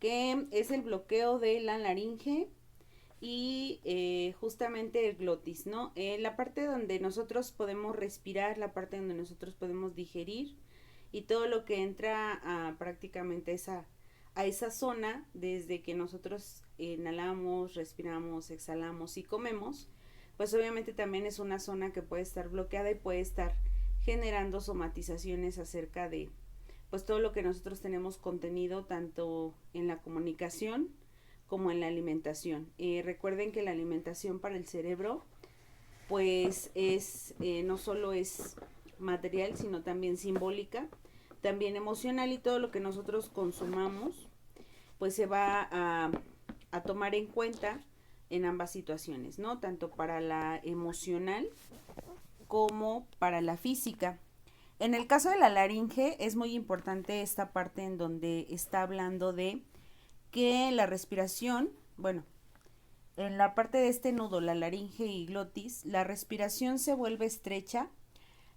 que es el bloqueo de la laringe y justamente el glotis, ¿no? La parte donde nosotros podemos respirar, la parte donde nosotros podemos digerir y todo lo que entra a prácticamente a esa zona desde que nosotros inhalamos, respiramos, exhalamos y comemos, pues obviamente también es una zona que puede estar bloqueada y puede estar generando somatizaciones acerca de pues todo lo que nosotros tenemos contenido tanto en la comunicación como en la alimentación. Recuerden que la alimentación para el cerebro pues es no solo es material sino también simbólica, también emocional, y todo lo que nosotros consumamos pues se va a tomar en cuenta en ambas situaciones, ¿no? Tanto para la emocional como para la física. En el caso de la laringe es muy importante esta parte en donde está hablando de que la respiración, bueno, en la parte de este nudo, la laringe y glotis, la respiración se vuelve estrecha,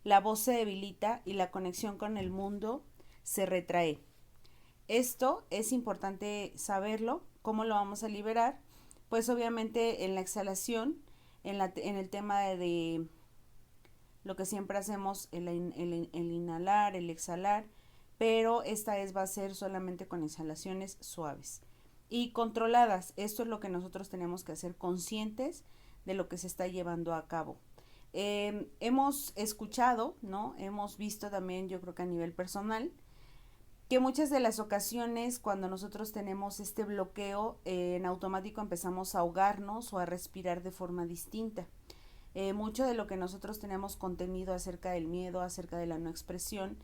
la voz se debilita y la conexión con el mundo se retrae. Esto es importante saberlo. ¿Cómo lo vamos a liberar? Pues obviamente en la exhalación, en el tema de lo que siempre hacemos, el inhalar, el exhalar, pero esta vez va a ser solamente con exhalaciones suaves y controladas. Esto es lo que nosotros tenemos que hacer, conscientes de lo que se está llevando a cabo. Hemos escuchado, ¿no? Hemos visto también, yo creo que a nivel personal, que muchas de las ocasiones cuando nosotros tenemos este bloqueo, en automático empezamos a ahogarnos o a respirar de forma distinta. Mucho de lo que nosotros tenemos contenido acerca del miedo, acerca de la no expresión,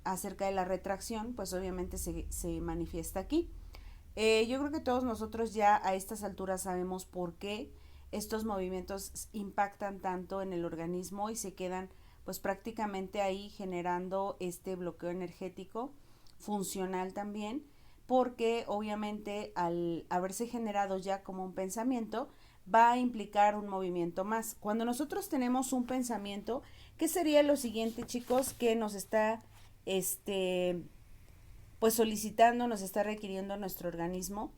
acerca de la retracción, pues obviamente se manifiesta aquí. Yo creo que todos nosotros ya a estas alturas sabemos por qué estos movimientos impactan tanto en el organismo y se quedan pues prácticamente ahí generando este bloqueo energético funcional también, porque obviamente al haberse generado ya como un pensamiento va a implicar un movimiento más. Cuando nosotros tenemos un pensamiento, ¿qué sería lo siguiente, chicos, que nos está pues solicitando, nos está requiriendo nuestro organismo?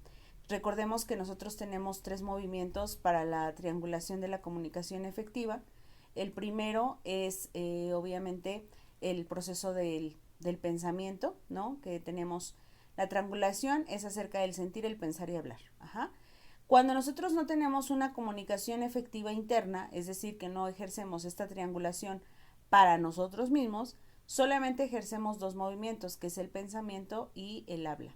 Recordemos que nosotros tenemos tres movimientos para la triangulación de la comunicación efectiva. El primero es obviamente el proceso del pensamiento, ¿no? Que tenemos la triangulación, es acerca del sentir, el pensar y hablar. Ajá. Cuando nosotros no tenemos una comunicación efectiva interna, es decir, que no ejercemos esta triangulación para nosotros mismos, solamente ejercemos dos movimientos, que es el pensamiento y el habla.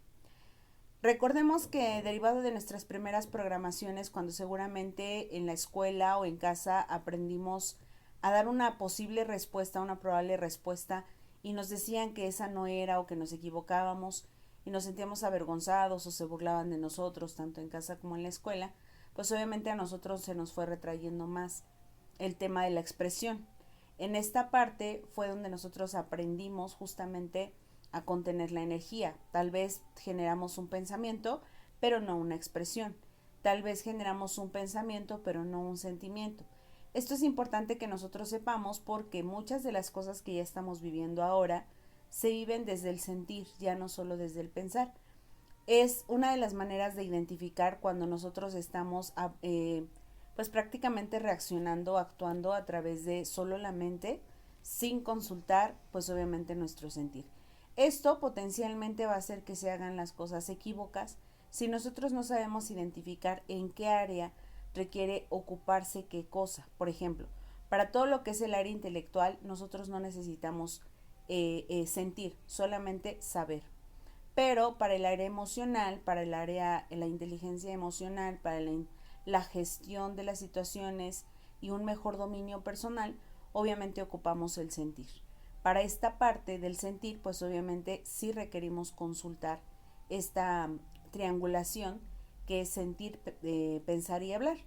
Recordemos que derivado de nuestras primeras programaciones, cuando seguramente en la escuela o en casa aprendimos a dar una posible respuesta, una probable respuesta, y nos decían que esa no era o que nos equivocábamos y nos sentíamos avergonzados o se burlaban de nosotros, tanto en casa como en la escuela, pues obviamente a nosotros se nos fue retrayendo más el tema de la expresión. En esta parte fue donde nosotros aprendimos justamente a contener la energía. Tal vez generamos un pensamiento, pero no una expresión. Tal vez generamos un pensamiento, pero no un sentimiento. Esto es importante que nosotros sepamos porque muchas de las cosas que ya estamos viviendo ahora se viven desde el sentir, ya no solo desde el pensar. Es una de las maneras de identificar cuando nosotros estamos pues prácticamente reaccionando, actuando a través de solo la mente, sin consultar pues obviamente nuestro sentir. Esto potencialmente va a hacer que se hagan las cosas equívocas si nosotros no sabemos identificar en qué área requiere ocuparse qué cosa. Por ejemplo, para todo lo que es el área intelectual, nosotros no necesitamos sentir, solamente saber. Pero para el área emocional, para el área, la inteligencia emocional, para la gestión de las situaciones y un mejor dominio personal, obviamente ocupamos el sentir. Para esta parte del sentir, pues obviamente sí requerimos consultar esta triangulación que es sentir, pensar y hablar.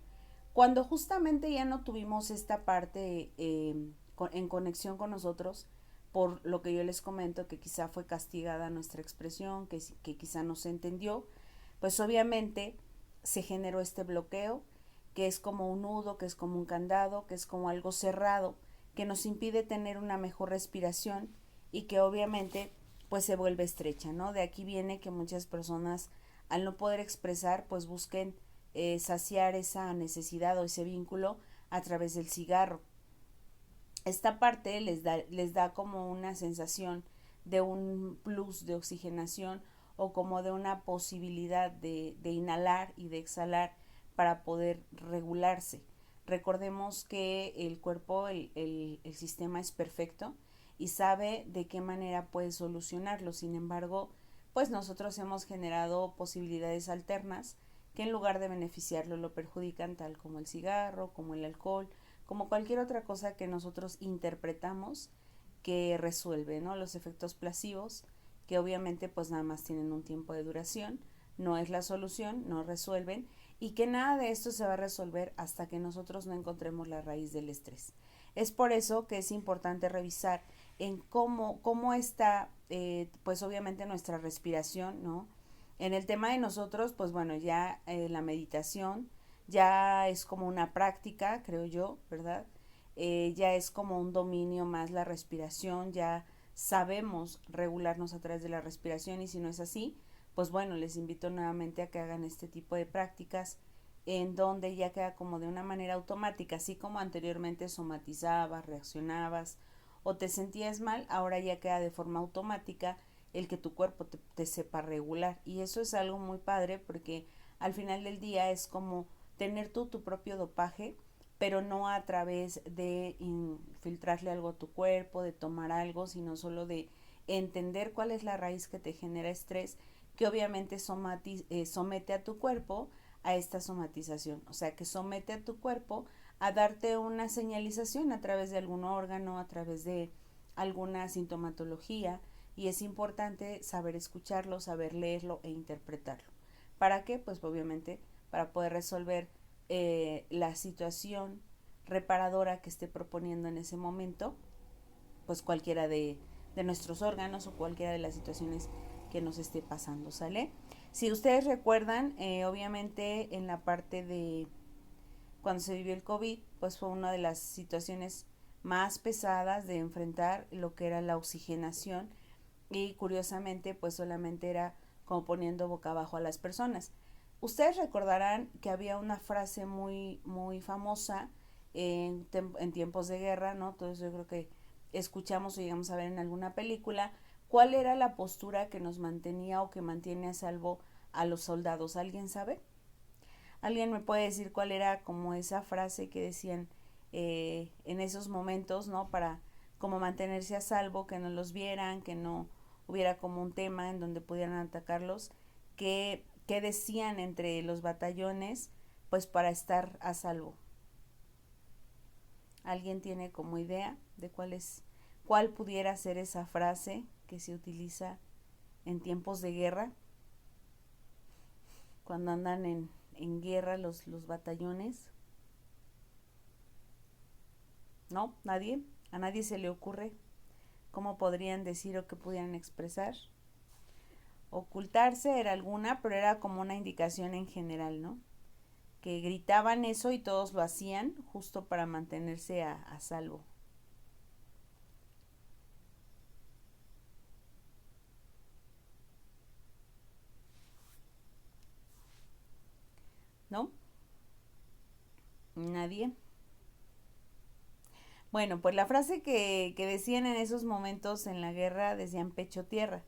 Cuando justamente ya no tuvimos esta parte en conexión con nosotros, por lo que yo les comento, que quizá fue castigada nuestra expresión, que quizá no se entendió, pues obviamente se generó este bloqueo, que es como un nudo, que es como un candado, que es como algo cerrado, que nos impide tener una mejor respiración y que obviamente pues se vuelve estrecha, ¿no? De aquí viene que muchas personas al no poder expresar, pues busquen saciar esa necesidad o ese vínculo a través del cigarro. Esta parte les da como una sensación de un plus de oxigenación o como de una posibilidad de inhalar y de exhalar para poder regularse. Recordemos que el cuerpo, el sistema es perfecto y sabe de qué manera puede solucionarlo. Sin embargo, pues nosotros hemos generado posibilidades alternas que en lugar de beneficiarlo lo perjudican, tal como el cigarro, como el alcohol, como cualquier otra cosa que nosotros interpretamos que resuelve, ¿no? Los efectos placebos, que obviamente pues nada más tienen un tiempo de duración, no es la solución, no resuelven, y que nada de esto se va a resolver hasta que nosotros no encontremos la raíz del estrés. Es por eso que es importante revisar en cómo está, pues obviamente nuestra respiración, ¿no? En el tema de nosotros, pues bueno, ya la meditación ya es como una práctica, creo yo, ¿verdad? Ya es como un dominio más la respiración, ya sabemos regularnos a través de la respiración, y si no es así, pues bueno, les invito nuevamente a que hagan este tipo de prácticas en donde ya queda como de una manera automática, así como anteriormente somatizabas, reaccionabas o te sentías mal, ahora ya queda de forma automática el que tu cuerpo te sepa regular, y eso es algo muy padre porque al final del día es como tener tú tu propio dopaje, pero no a través de infiltrarle algo a tu cuerpo, de tomar algo, sino solo de entender cuál es la raíz que te genera estrés, que obviamente somete a tu cuerpo a esta somatización, o sea que somete a tu cuerpo a darte una señalización a través de algún órgano, a través de alguna sintomatología, y es importante saber escucharlo, saber leerlo e interpretarlo. ¿Para qué? Pues obviamente para poder resolver la situación reparadora que esté proponiendo en ese momento, pues cualquiera de nuestros órganos o cualquiera de las situaciones que nos esté pasando, ¿sale? Si ustedes recuerdan, obviamente en la parte de cuando se vivió el COVID, pues fue una de las situaciones más pesadas de enfrentar lo que era la oxigenación, y curiosamente pues solamente era como poniendo boca abajo a las personas. Ustedes recordarán que había una frase muy famosa en tiempos de guerra, ¿no? Entonces yo creo que escuchamos o llegamos a ver en alguna película cuál era la postura que nos mantenía o que mantiene a salvo a los soldados. ¿Alguien sabe? ¿Alguien me puede decir cuál era como esa frase que decían en esos momentos, ¿no? Para como mantenerse a salvo, que no los vieran, que no hubiera como un tema en donde pudieran atacarlos, que decían entre los batallones, pues para estar a salvo. ¿Alguien tiene como idea de cuál pudiera ser esa frase que se utiliza en tiempos de guerra, cuando andan en guerra los batallones? ¿No? ¿Nadie? ¿A nadie se le ocurre cómo podrían decir o qué pudieran expresar? Ocultarse era alguna, pero era como una indicación en general, ¿no? Que gritaban eso y todos lo hacían justo para mantenerse a salvo. ¿No? ¿Nadie? Bueno, pues la frase que decían en esos momentos en la guerra decían pecho tierra.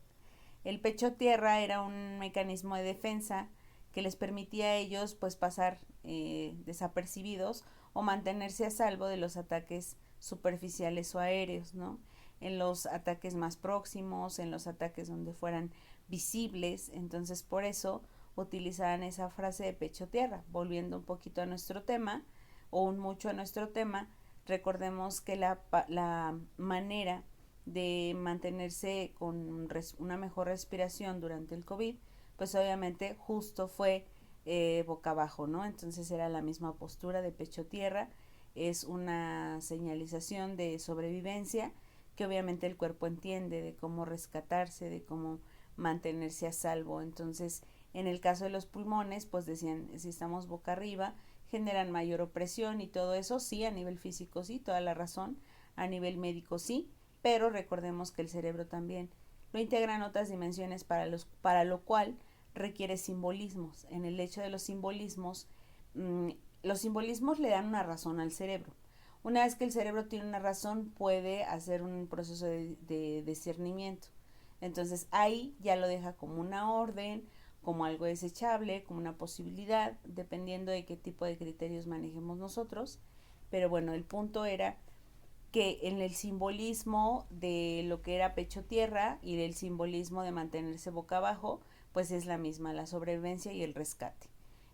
El pecho tierra era un mecanismo de defensa que les permitía a ellos pues pasar desapercibidos o mantenerse a salvo de los ataques superficiales o aéreos, ¿no? En los ataques más próximos, en los ataques donde fueran visibles. Entonces por eso utilizaban esa frase de pecho tierra. Volviendo un poquito a nuestro tema, o un mucho a nuestro tema, recordemos que la manera de mantenerse con una mejor respiración durante el COVID, pues obviamente justo fue boca abajo, ¿no? Entonces era la misma postura de pecho tierra, es una señalización de sobrevivencia que obviamente el cuerpo entiende de cómo rescatarse, de cómo mantenerse a salvo. Entonces, en el caso de los pulmones, pues decían, si estamos boca arriba, generan mayor opresión y todo eso, sí, a nivel físico sí, toda la razón, a nivel médico sí, pero recordemos que el cerebro también lo integra en otras dimensiones para lo cual requiere simbolismos. En el hecho de los simbolismos le dan una razón al cerebro. Una vez que el cerebro tiene una razón, puede hacer un proceso de discernimiento. Entonces ahí ya lo deja como una orden, como algo desechable, como una posibilidad, dependiendo de qué tipo de criterios manejemos nosotros. Pero bueno, el punto era que en el simbolismo de lo que era pecho tierra y del simbolismo de mantenerse boca abajo, pues es la misma, la sobrevivencia y el rescate.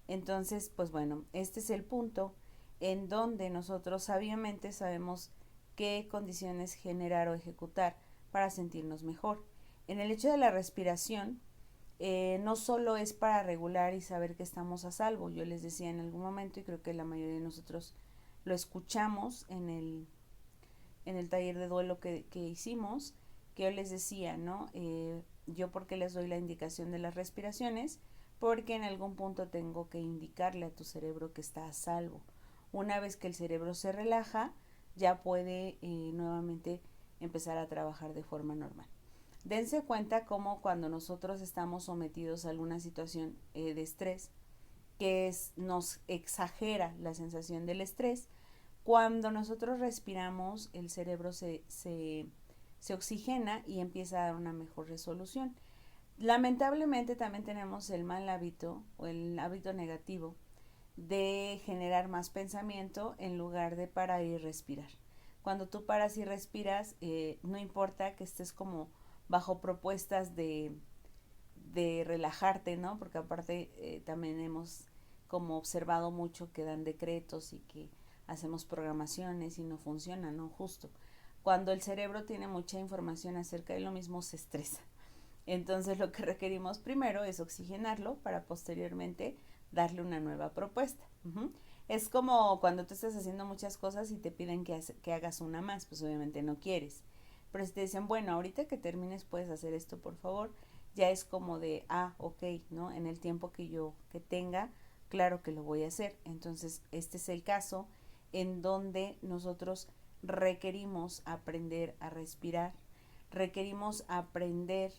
Entonces, pues bueno, este es el punto en donde nosotros sabiamente sabemos qué condiciones generar o ejecutar para sentirnos mejor. En el hecho de la respiración, no solo es para regular y saber que estamos a salvo. Yo les decía en algún momento, y creo que la mayoría de nosotros lo escuchamos en el taller de duelo que hicimos, que yo les decía, ¿no? Yo porque les doy la indicación de las respiraciones, porque en algún punto tengo que indicarle a tu cerebro que está a salvo. Una vez que el cerebro se relaja, ya puede nuevamente empezar a trabajar de forma normal. Dense cuenta cómo cuando nosotros estamos sometidos a alguna situación de estrés, nos exagera la sensación del estrés, cuando nosotros respiramos, el cerebro se oxigena y empieza a dar una mejor resolución. Lamentablemente también tenemos el mal hábito o el hábito negativo de generar más pensamiento en lugar de parar y respirar. Cuando tú paras y respiras, no importa que estés como bajo propuestas de relajarte, ¿no? Porque aparte también hemos como observado mucho que dan decretos y que hacemos programaciones y no funciona, ¿no? Justo. Cuando el cerebro tiene mucha información acerca de lo mismo, se estresa. Entonces lo que requerimos primero es oxigenarlo para posteriormente darle una nueva propuesta. Es como cuando tú estás haciendo muchas cosas y te piden que hagas una más, pues obviamente no quieres. Pero si te dicen, bueno, ahorita que termines puedes hacer esto, por favor, ya es como de, ok, ¿no? En el tiempo que tenga, claro que lo voy a hacer. Entonces, este es el caso en donde nosotros requerimos aprender a respirar, requerimos aprender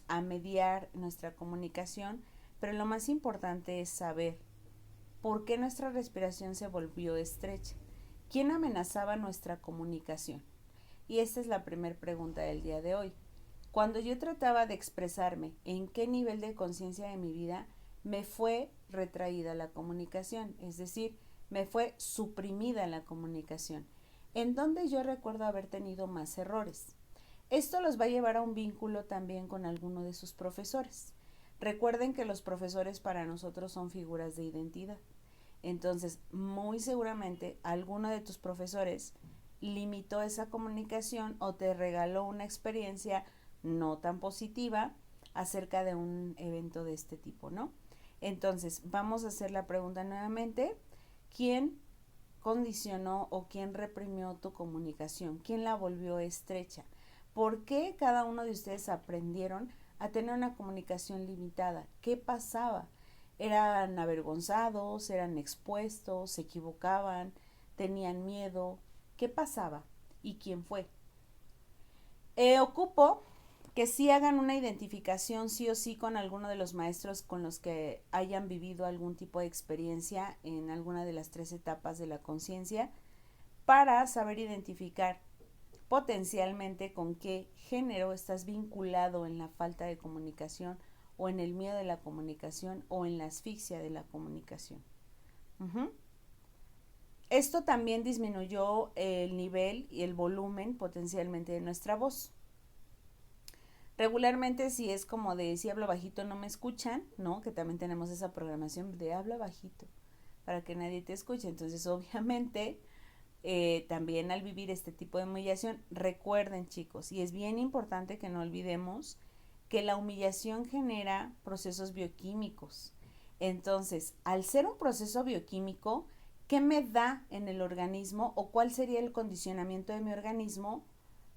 a mediar nuestra comunicación, pero lo más importante es saber por qué nuestra respiración se volvió estrecha. ¿Quién amenazaba nuestra comunicación? Y esta es la primera pregunta del día de hoy. Cuando yo trataba de expresarme en qué nivel de conciencia de mi vida, me fue retraída la comunicación, es decir, me fue suprimida la comunicación, en donde yo recuerdo haber tenido más errores. Esto los va a llevar a un vínculo también con alguno de sus profesores. Recuerden que los profesores para nosotros son figuras de identidad. Entonces, muy seguramente alguno de tus profesores limitó esa comunicación o te regaló una experiencia no tan positiva acerca de un evento de este tipo, ¿no? Entonces, vamos a hacer la pregunta nuevamente. ¿Quién condicionó o quién reprimió tu comunicación? ¿Quién la volvió estrecha? ¿Por qué cada uno de ustedes aprendieron a tener una comunicación limitada? ¿Qué pasaba? ¿Eran avergonzados? ¿Eran expuestos? ¿Se equivocaban? ¿Tenían miedo? ¿Qué pasaba? ¿Y quién fue? Ocupo que sí hagan una identificación sí o sí con alguno de los maestros con los que hayan vivido algún tipo de experiencia en alguna de las 3 etapas de la conciencia para saber identificar potencialmente con qué género estás vinculado en la falta de comunicación o en el miedo de la comunicación o en la asfixia de la comunicación. Esto también disminuyó el nivel y el volumen potencialmente de nuestra voz. Regularmente si es como de si hablo bajito no me escuchan, ¿no? Que también tenemos esa programación de habla bajito para que nadie te escuche. Entonces obviamente también al vivir este tipo de humillación, recuerden chicos, y es bien importante que no olvidemos que la humillación genera procesos bioquímicos. Entonces, al ser un proceso bioquímico, ¿qué me da en el organismo o cuál sería el condicionamiento de mi organismo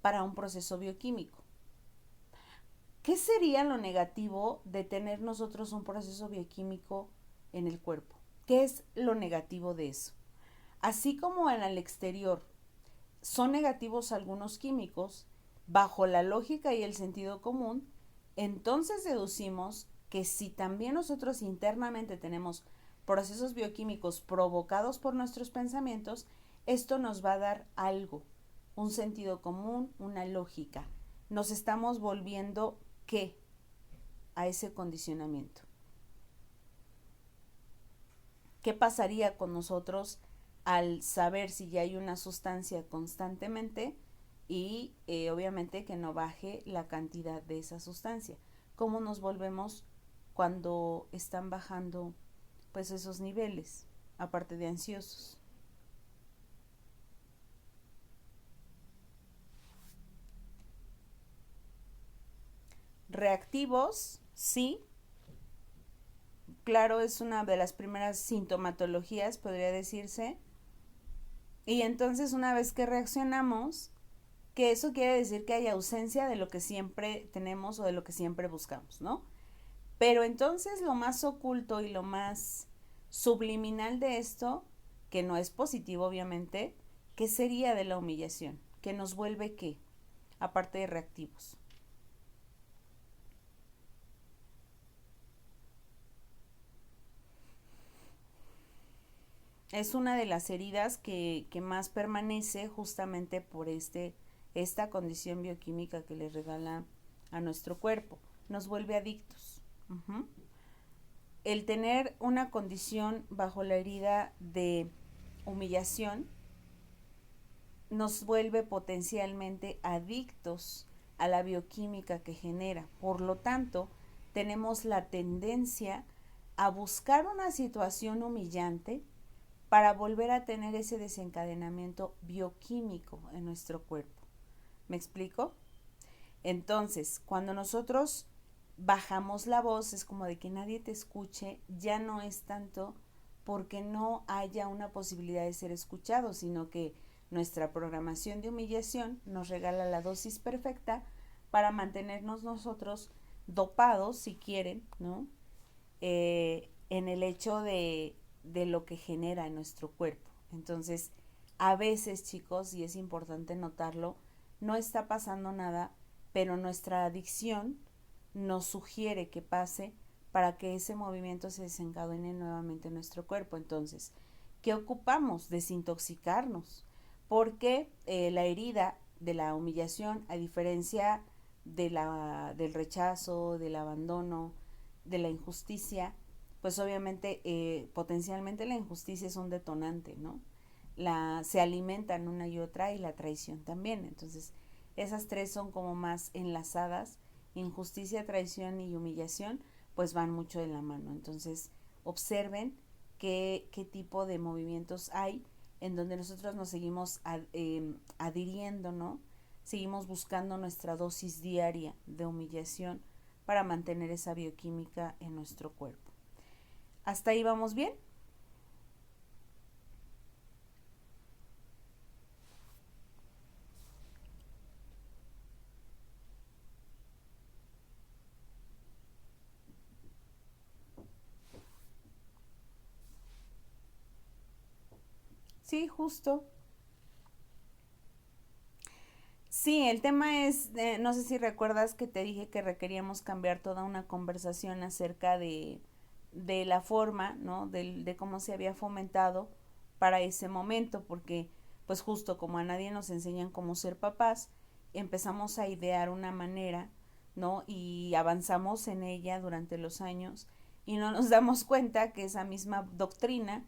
para un proceso bioquímico? ¿Qué sería lo negativo de tener nosotros un proceso bioquímico en el cuerpo? ¿Qué es lo negativo de eso? Así como en el exterior son negativos algunos químicos, bajo la lógica y el sentido común, entonces deducimos que si también nosotros internamente tenemos procesos bioquímicos provocados por nuestros pensamientos, esto nos va a dar algo, un sentido común, una lógica. Nos estamos volviendo ¿qué? A ese condicionamiento. ¿Qué pasaría con nosotros al saber si ya hay una sustancia constantemente y obviamente que no baje la cantidad de esa sustancia? ¿Cómo nos volvemos cuando están bajando pues esos niveles, aparte de ansiosos? Reactivos, sí, claro, es una de las primeras sintomatologías, podría decirse. Y entonces una vez que reaccionamos, que eso quiere decir que hay ausencia de lo que siempre tenemos o de lo que siempre buscamos, ¿no? Pero entonces lo más oculto y lo más subliminal de esto, que no es positivo obviamente, ¿qué sería de la humillación? ¿Que nos vuelve qué? Aparte de reactivos. Es una de las heridas que más permanece justamente por esta condición bioquímica que le regala a nuestro cuerpo. Nos vuelve adictos. Uh-huh. El tener una condición bajo la herida de humillación nos vuelve potencialmente adictos a la bioquímica que genera. Por lo tanto, tenemos la tendencia a buscar una situación humillante para volver a tener ese desencadenamiento bioquímico en nuestro cuerpo. ¿Me explico? Entonces, cuando nosotros bajamos la voz, es como de que nadie te escuche, ya no es tanto porque no haya una posibilidad de ser escuchado, sino que nuestra programación de humillación nos regala la dosis perfecta para mantenernos nosotros dopados, si quieren, ¿no? En el hecho de lo que genera en nuestro cuerpo. Entonces, a veces, chicos, y es importante notarlo, no está pasando nada, pero nuestra adicción nos sugiere que pase para que ese movimiento se desencadene nuevamente en nuestro cuerpo. Entonces, ¿qué ocupamos? Desintoxicarnos, porque la herida de la humillación, a diferencia del rechazo, del abandono, de la injusticia, pues obviamente potencialmente la injusticia es un detonante, ¿no? Se alimentan una y otra y la traición también. Entonces, esas tres son como más enlazadas. Injusticia, traición y humillación, pues van mucho de la mano. Entonces, observen qué tipo de movimientos hay en donde nosotros nos seguimos adhiriendo, ¿no? Seguimos buscando nuestra dosis diaria de humillación para mantener esa bioquímica en nuestro cuerpo. ¿Hasta ahí vamos bien? Sí, justo. Sí, el tema es, no sé si recuerdas que te dije que requeríamos cambiar toda una conversación acerca de la forma, ¿no? De cómo se había fomentado para ese momento, porque pues justo como a nadie nos enseñan cómo ser papás, empezamos a idear una manera, ¿no? Y avanzamos en ella durante los años y no nos damos cuenta que esa misma doctrina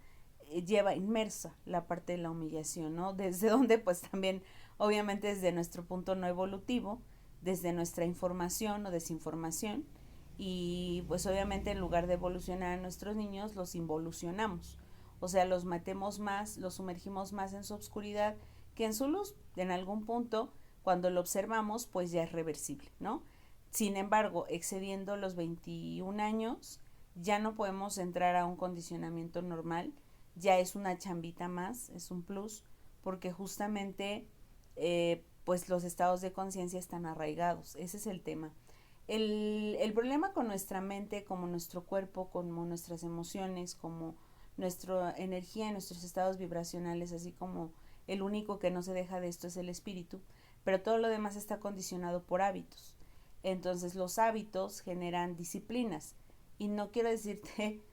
lleva inmersa la parte de la humillación, ¿no? Desde donde pues también obviamente desde nuestro punto no evolutivo, desde nuestra información o desinformación, y pues obviamente en lugar de evolucionar a nuestros niños, los involucionamos. O sea, los matemos más, los sumergimos más en su oscuridad que en su luz. En algún punto, cuando lo observamos, pues ya es reversible, ¿no? Sin embargo, excediendo los 21 años, ya no podemos entrar a un condicionamiento normal, ya es una chambita más, es un plus, porque justamente pues los estados de conciencia están arraigados. Ese es el tema. El problema con nuestra mente, como nuestro cuerpo, como nuestras emociones, como nuestra energía, nuestros estados vibracionales, así como el único que no se deja de esto es el espíritu, pero todo lo demás está condicionado por hábitos. Entonces los hábitos generan disciplinas. Y no quiero decirte,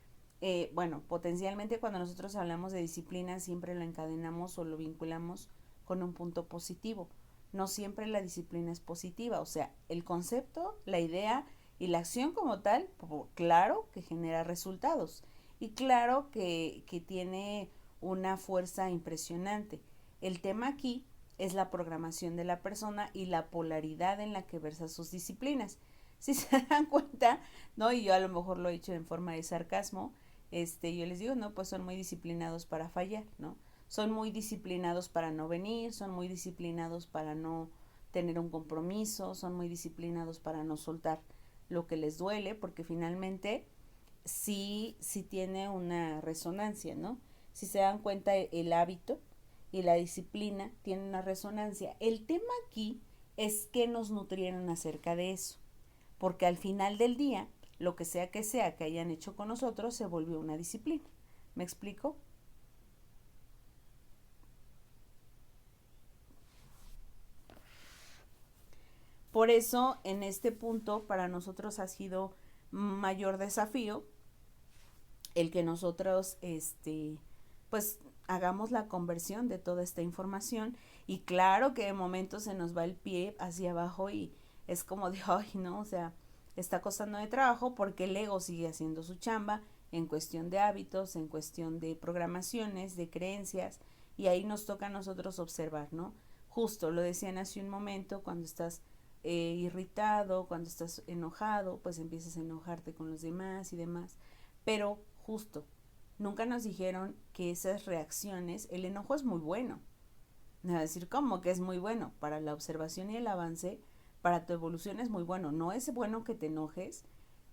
bueno, potencialmente cuando nosotros hablamos de disciplina siempre lo encadenamos o lo vinculamos con un punto positivo. No siempre la disciplina es positiva, o sea, el concepto, la idea y la acción como tal, claro que genera resultados y claro que tiene una fuerza impresionante. El tema aquí es la programación de la persona y la polaridad en la que versa sus disciplinas. Si se dan cuenta, ¿no? Y yo a lo mejor lo he hecho en forma de sarcasmo, yo les digo, no, pues son muy disciplinados para fallar, ¿no? Son muy disciplinados para no venir, son muy disciplinados para no tener un compromiso, son muy disciplinados para no soltar lo que les duele, porque finalmente sí tiene una resonancia, ¿no? Si se dan cuenta, el hábito y la disciplina tienen una resonancia. El tema aquí es que nos nutrieron acerca de eso, porque al final del día, lo que sea que hayan hecho con nosotros se volvió una disciplina. ¿Me explico? Por eso, en este punto, para nosotros ha sido mayor desafío el que nosotros, pues, hagamos la conversión de toda esta información. Y claro que de momento se nos va el pie hacia abajo y es como de, ay, no, o sea, está costando de trabajo porque el ego sigue haciendo su chamba en cuestión de hábitos, en cuestión de programaciones, de creencias, y ahí nos toca a nosotros observar, ¿no? Justo lo decían hace un momento, cuando estás irritado, cuando estás enojado, pues empiezas a enojarte con los demás y demás. Pero justo, nunca nos dijeron que esas reacciones, el enojo es muy bueno. Es decir, ¿cómo que es muy bueno? Para la observación y el avance, para tu evolución es muy bueno. No es bueno que te enojes,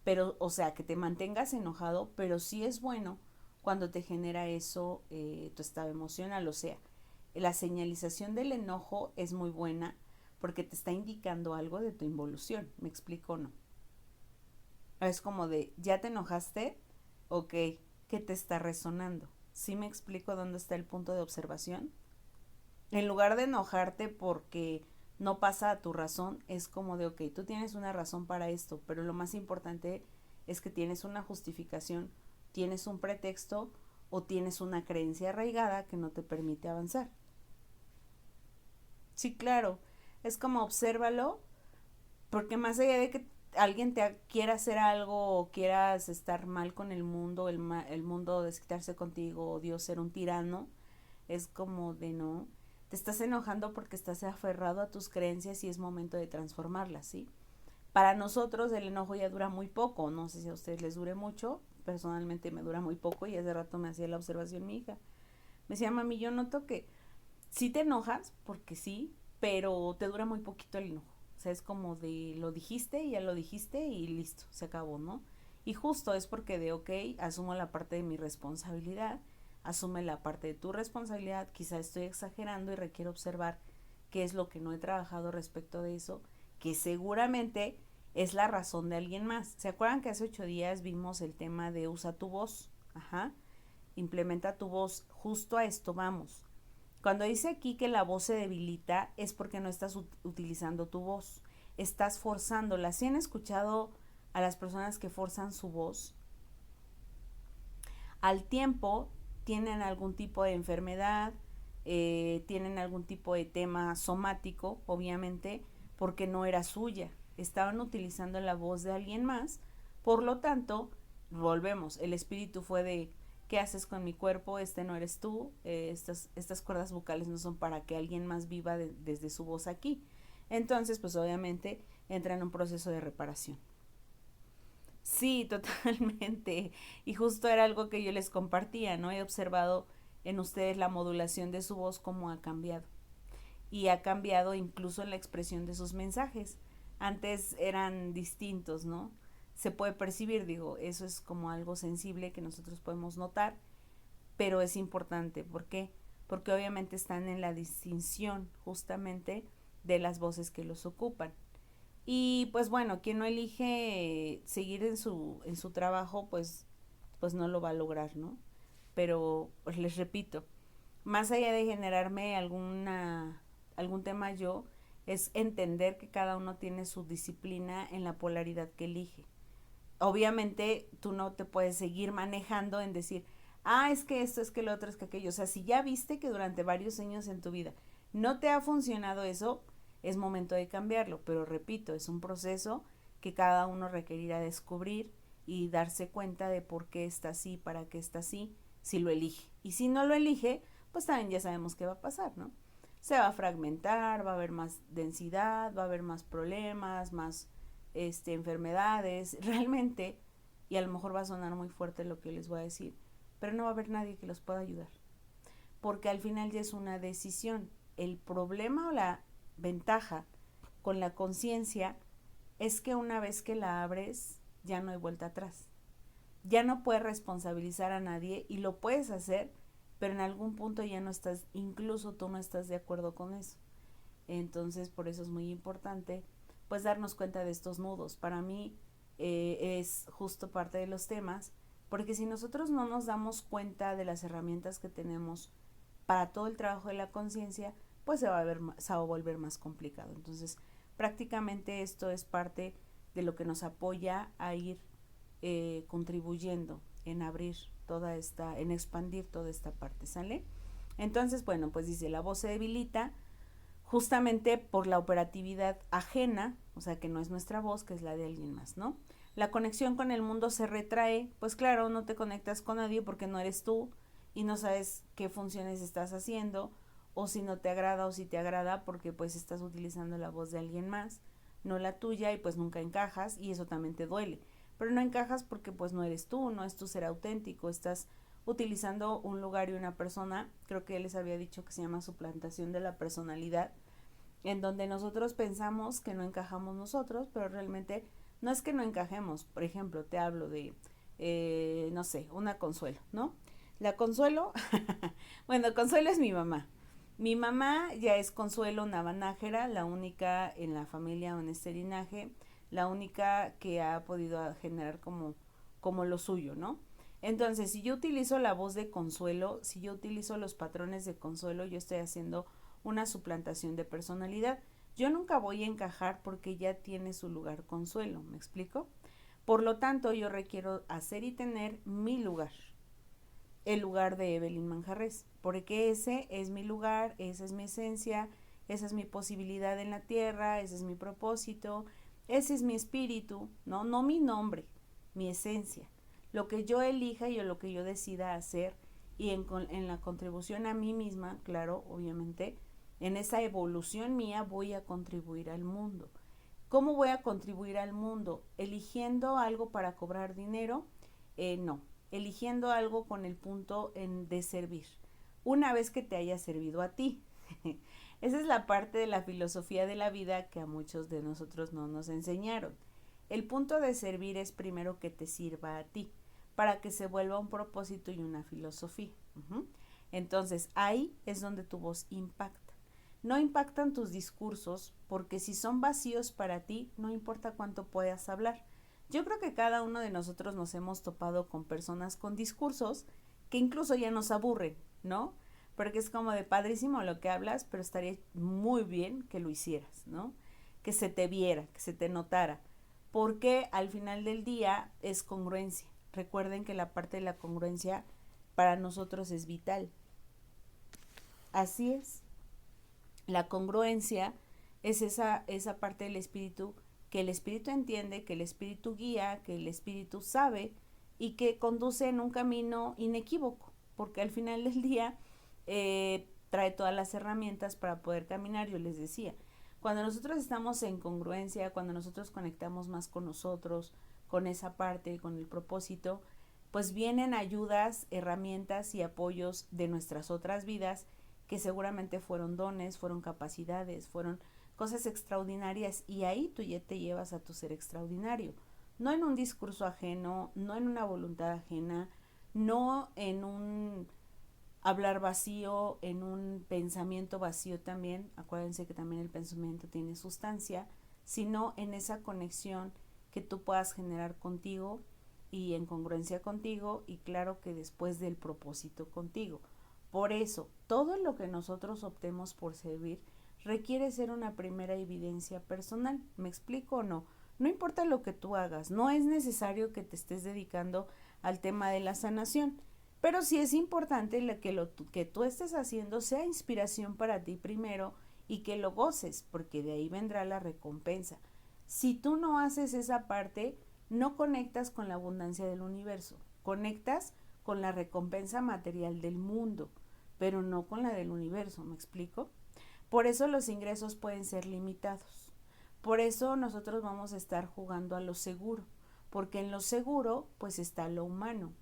pero, o sea, que te mantengas enojado, pero sí es bueno cuando te genera eso, tu estado emocional. O sea, la señalización del enojo es muy buena porque te está indicando algo de tu involución. ¿Me explico o no? Es como de, ¿ya te enojaste? Ok, ¿qué te está resonando? ¿Sí me explico dónde está el punto de observación? En lugar de enojarte porque no pasa a tu razón, es como de, ok, tú tienes una razón para esto, pero lo más importante es que tienes una justificación, tienes un pretexto o tienes una creencia arraigada que no te permite avanzar. Sí, claro, es como obsérvalo, porque más allá de que alguien te quiera hacer algo o quieras estar mal con el mundo, el mundo desquitarse contigo o Dios ser un tirano, es como de no, te estás enojando porque estás aferrado a tus creencias y es momento de transformarlas, ¿sí? Para nosotros el enojo ya dura muy poco, no sé si a ustedes les dure mucho, personalmente me dura muy poco y hace rato me hacía la observación mi hija. Me decía, mami, yo noto que sí te enojas, porque sí, pero te dura muy poquito el enojo. O sea, es como de lo dijiste, ya lo dijiste y listo, se acabó, ¿no? Y justo es porque de, ok, asumo la parte de mi responsabilidad, asume la parte de tu responsabilidad, quizá estoy exagerando y requiero observar qué es lo que no he trabajado respecto de eso, que seguramente es la razón de alguien más. ¿Se acuerdan que hace 8 días vimos el tema de usa tu voz? Ajá, implementa tu voz, justo a esto vamos. Cuando dice aquí que la voz se debilita es porque no estás utilizando tu voz, estás forzándola. ¿Sí han escuchado a las personas que forzan su voz? Al tiempo tienen algún tipo de enfermedad, tienen algún tipo de tema somático, obviamente, porque no era suya. Estaban utilizando la voz de alguien más, por lo tanto, volvemos, el espíritu fue de, ¿qué haces con mi cuerpo? Este no eres tú, estas cuerdas vocales no son para que alguien más viva desde su voz aquí. Entonces, pues obviamente entra en un proceso de reparación. Sí, totalmente. Y justo era algo que yo les compartía, ¿no? He observado en ustedes la modulación de su voz cómo ha cambiado. Y ha cambiado incluso en la expresión de sus mensajes. Antes eran distintos, ¿no? Se puede percibir, digo, eso es como algo sensible que nosotros podemos notar, pero es importante. ¿Por qué? Porque obviamente están en la distinción justamente de las voces que los ocupan. Y pues bueno, quien no elige seguir en su trabajo, pues no lo va a lograr, ¿no? Pero pues les repito, más allá de generarme algún tema yo, es entender que cada uno tiene su disciplina en la polaridad que elige. obviamente tú no te puedes seguir manejando en decir, es que esto, es que lo otro, es que aquello. O sea, si ya viste que durante varios años en tu vida no te ha funcionado eso, es momento de cambiarlo. Pero repito, es un proceso que cada uno requerirá descubrir y darse cuenta de por qué está así, para qué está así, si lo elige. Y si no lo elige, pues también ya sabemos qué va a pasar, ¿no? Se va a fragmentar, va a haber más densidad, va a haber más problemas, más enfermedades, realmente, y a lo mejor va a sonar muy fuerte lo que les voy a decir, pero no va a haber nadie que los pueda ayudar, porque al final ya es una decisión. El problema o la ventaja con la conciencia es que una vez que la abres, ya no hay vuelta atrás. Ya no puedes responsabilizar a nadie y lo puedes hacer, pero en algún punto ya no estás, incluso tú no estás de acuerdo con eso. Entonces, por eso es muy importante, pues, darnos cuenta de estos nudos. Para mí es justo parte de los temas, porque si nosotros no nos damos cuenta de las herramientas que tenemos para todo el trabajo de la conciencia, pues se va a volver más complicado. Entonces, prácticamente esto es parte de lo que nos apoya a ir contribuyendo en abrir toda esta, en expandir toda esta parte, ¿sale? Entonces, bueno, pues dice, la voz se debilita justamente por la operatividad ajena, o sea, que no es nuestra voz, que es la de alguien más, ¿no? La conexión con el mundo se retrae, pues claro, no te conectas con nadie porque no eres tú y no sabes qué funciones estás haciendo, o si no te agrada o si te agrada, porque pues estás utilizando la voz de alguien más, no la tuya, y pues nunca encajas, y eso también te duele. Pero no encajas porque pues no eres tú, no es tu ser auténtico, estás utilizando un lugar y una persona, creo que les había dicho que se llama suplantación de la personalidad, en donde nosotros pensamos que no encajamos nosotros, pero realmente no es que no encajemos. Por ejemplo, te hablo de, no sé, una Consuelo, ¿no? La Consuelo, bueno, Consuelo es mi mamá. Mi mamá ya es Consuelo Navanájera, la única en la familia o en este linaje, la única que ha podido generar como lo suyo, ¿no? Entonces, si yo utilizo la voz de Consuelo, si yo utilizo los patrones de Consuelo, yo estoy haciendo una suplantación de personalidad. Yo nunca voy a encajar porque ya tiene su lugar Consuelo, ¿me explico? Por lo tanto, yo requiero hacer y tener mi lugar, el lugar de Evelyn Manjarres, porque ese es mi lugar, esa es mi esencia, esa es mi posibilidad en la tierra, ese es mi propósito, ese es mi espíritu, no, no mi nombre, mi esencia, lo que yo elija y lo que yo decida hacer, y en la contribución a mí misma, claro, obviamente, en esa evolución mía voy a contribuir al mundo. ¿Cómo voy a contribuir al mundo? ¿Eligiendo algo para cobrar dinero? No, eligiendo algo con el punto de servir. Una vez que te haya servido a ti. Esa es la parte de la filosofía de la vida que a muchos de nosotros no nos enseñaron. El punto de servir es primero que te sirva a ti, para que se vuelva un propósito y una filosofía. Entonces, ahí es donde tu voz impacta. No impactan tus discursos, porque si son vacíos para ti, no importa cuánto puedas hablar. Yo creo que cada uno de nosotros nos hemos topado con personas con discursos que incluso ya nos aburren, ¿no? Porque es como de padrísimo lo que hablas, pero estaría muy bien que lo hicieras, ¿no? Que se te viera, que se te notara, porque al final del día es congruencia. Recuerden que la parte de la congruencia para nosotros es vital. Así es. La congruencia es esa parte del espíritu que el espíritu entiende, que el espíritu guía, que el espíritu sabe y que conduce en un camino inequívoco, porque al final del día trae todas las herramientas para poder caminar. Yo les decía, cuando nosotros estamos en congruencia, cuando nosotros conectamos más con nosotros, con esa parte, con el propósito, pues vienen ayudas, herramientas y apoyos de nuestras otras vidas, que seguramente fueron dones, fueron capacidades, fueron cosas extraordinarias, y ahí tú ya te llevas a tu ser extraordinario, no en un discurso ajeno, no en una voluntad ajena, no en un hablar vacío, en un pensamiento vacío también. Acuérdense que también el pensamiento tiene sustancia, sino en esa conexión que tú puedas generar contigo y en congruencia contigo, y claro que después del propósito contigo. Por eso, todo lo que nosotros optemos por servir requiere ser una primera evidencia personal. ¿Me explico o no? No importa lo que tú hagas, no es necesario que te estés dedicando al tema de la sanación, pero sí es importante que tú estés haciendo sea inspiración para ti primero y que lo goces, porque de ahí vendrá la recompensa. Si tú no haces esa parte, no conectas con la abundancia del universo, conectas con la recompensa material del mundo, pero no con la del universo, ¿me explico? Por eso los ingresos pueden ser limitados. Por eso nosotros vamos a estar jugando a lo seguro, porque en lo seguro pues está lo humano,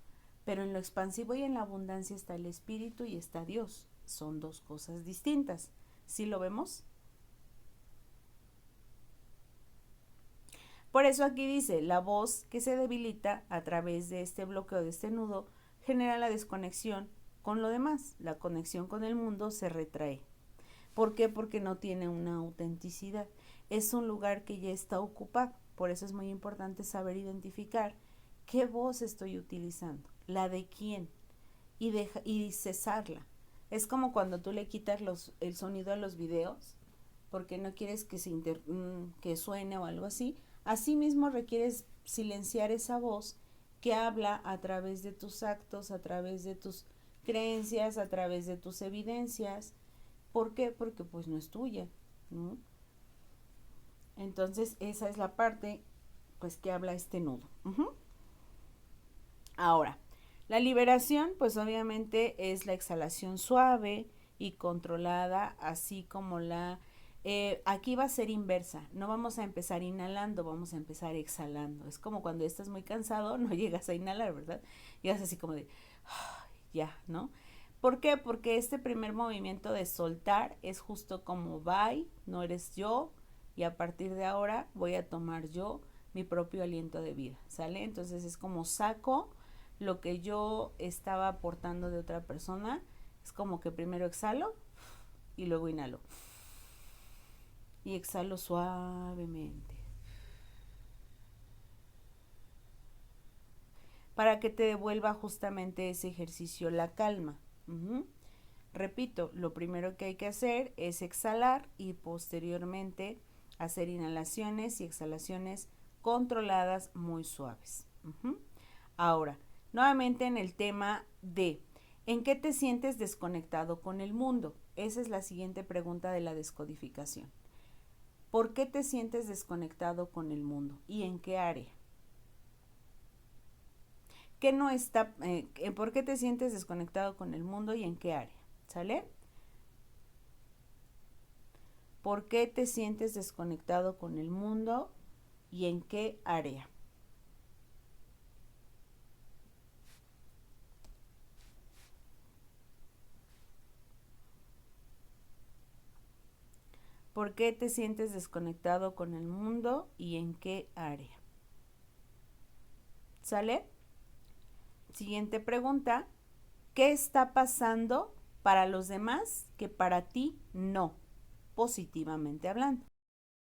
pero en lo expansivo y en la abundancia está el espíritu y está Dios. Son dos cosas distintas. ¿Sí lo vemos? Por eso aquí dice, la voz que se debilita a través de este bloqueo de este nudo genera la desconexión con lo demás. La conexión con el mundo se retrae. ¿Por qué? Porque no tiene una autenticidad. Es un lugar que ya está ocupado. Por eso es muy importante saber identificar qué voz estoy utilizando, la de quién, y cesarla. Es como cuando tú le quitas el sonido a los videos porque no quieres que suene o algo así. Asimismo requieres silenciar esa voz que habla a través de tus actos, a través de tus creencias, a través de tus evidencias. ¿Por qué? Porque pues no es tuya, ¿no? Entonces esa es la parte pues que habla este nudo. Ahora, la liberación pues obviamente es la exhalación suave y controlada, así como aquí va a ser inversa, no vamos a empezar inhalando, vamos a empezar exhalando. Es como cuando estás muy cansado, no llegas a inhalar, ¿verdad? Llegas así como de, ya, ¿no? ¿Por qué? Porque este primer movimiento de soltar es justo como bye, no eres yo, y a partir de ahora voy a tomar yo mi propio aliento de vida, ¿sale? Entonces es como saco lo que yo estaba aportando de otra persona, es como que primero exhalo y luego inhalo. Y exhalo suavemente. Para que te devuelva justamente ese ejercicio la calma. Repito, lo primero que hay que hacer es exhalar y posteriormente hacer inhalaciones y exhalaciones controladas muy suaves. Ahora, nuevamente en el tema de ¿en qué te sientes desconectado con el mundo? Esa es la siguiente pregunta de la descodificación. ¿Por qué te sientes desconectado con el mundo? ¿Y en qué área? ¿Qué no está, ¿Por qué te sientes desconectado con el mundo y en qué área? ¿Sale? ¿Por qué te sientes desconectado con el mundo y en qué área? ¿Por qué te sientes desconectado con el mundo y en qué área? ¿Sale? Siguiente pregunta. ¿Qué está pasando para los demás que para ti no? Positivamente hablando.